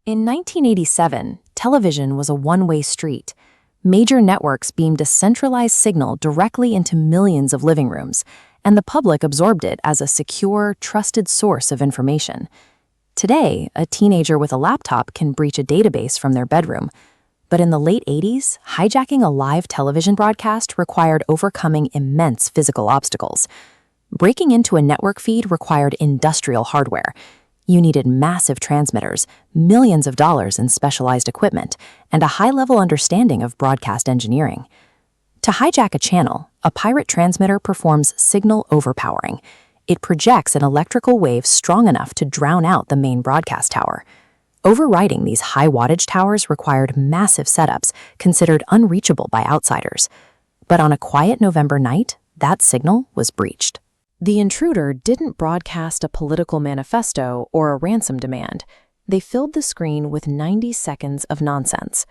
In 1987, television was a one-way street. Major networks beamed a centralized signal directly into millions of living rooms, and the public absorbed it as a secure, trusted source of information. Today, a teenager with a laptop can breach a database from their bedroom. But in the late 80s, hijacking a live television broadcast required overcoming immense physical obstacles. Breaking into a network feed required industrial hardware. You needed massive transmitters, millions of dollars in specialized equipment, and a high-level understanding of broadcast engineering. To hijack a channel, a pirate transmitter performs signal overpowering. It projects an electrical wave strong enough to drown out the main broadcast tower. Overriding these high-wattage towers required massive setups considered unreachable by outsiders. But on a quiet November night, that signal was breached. The intruder didn't broadcast a political manifesto or a ransom demand. They filled the screen with 90 seconds of nonsense.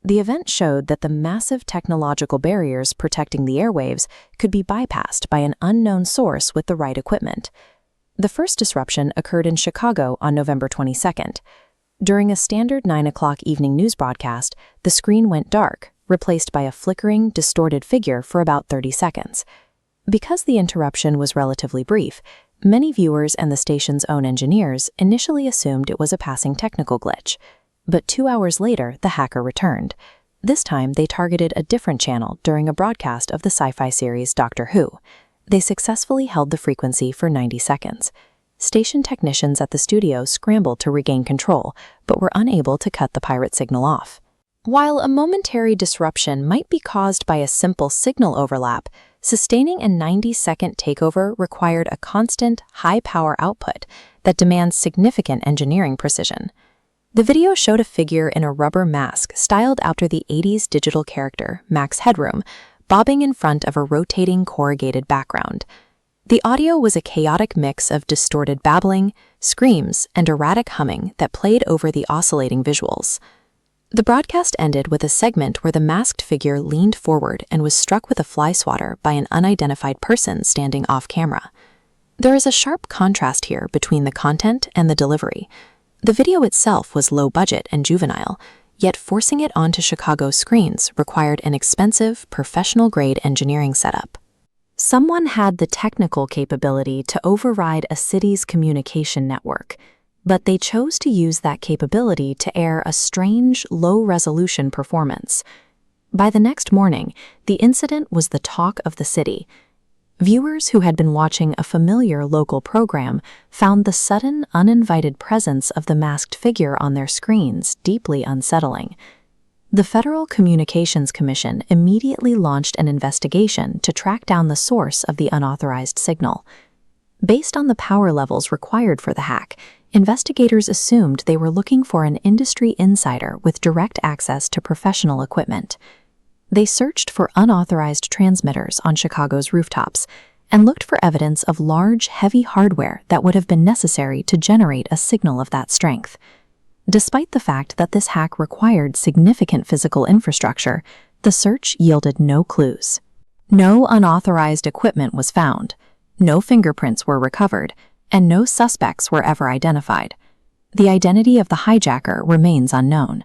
The event showed that the massive technological barriers protecting the airwaves could be bypassed by an unknown source with the right equipment. The first disruption occurred in Chicago on November 22nd. During a standard 9 o'clock evening news broadcast, the screen went dark, replaced by a flickering, distorted figure for about 30 seconds. Because the interruption was relatively brief, many viewers and the station's own engineers initially assumed it was a passing technical glitch. But 2 hours later, the hacker returned. This time, they targeted a different channel during a broadcast of the sci-fi series Doctor Who. They successfully held the frequency for 90 seconds. Station technicians at the studio scrambled to regain control, but were unable to cut the pirate signal off. While a momentary disruption might be caused by a simple signal overlap, sustaining a 90-second takeover required a constant, high-power output that demands significant engineering precision. The video showed a figure in a rubber mask styled after the 80s digital character, Max Headroom, bobbing in front of a rotating corrugated background. The audio was a chaotic mix of distorted babbling, screams, and erratic humming that played over the oscillating visuals. The broadcast ended with a segment where the masked figure leaned forward and was struck with a fly swatter by an unidentified person standing off-camera. There is a sharp contrast here between the content and the delivery. The video itself was low-budget and juvenile, yet forcing it onto Chicago screens required an expensive, professional-grade engineering setup. Someone had the technical capability to override a city's communication network, but they chose to use that capability to air a strange, low-resolution performance. By the next morning, the incident was the talk of the city. Viewers who had been watching a familiar local program found the sudden, uninvited presence of the masked figure on their screens deeply unsettling. The Federal Communications Commission immediately launched an investigation to track down the source of the unauthorized signal. Based on the power levels required for the hack, investigators assumed they were looking for an industry insider with direct access to professional equipment. They searched for unauthorized transmitters on Chicago's rooftops and looked for evidence of large, heavy hardware that would have been necessary to generate a signal of that strength. Despite the fact that this hack required significant physical infrastructure, the search yielded no clues. No unauthorized equipment was found, no fingerprints were recovered, and no suspects were ever identified. The identity of the hijacker remains unknown.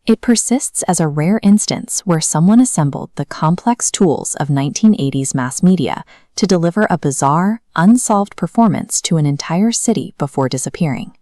It persists as a rare instance where someone assembled the complex tools of 1980s mass media to deliver a bizarre, unsolved performance to an entire city before disappearing.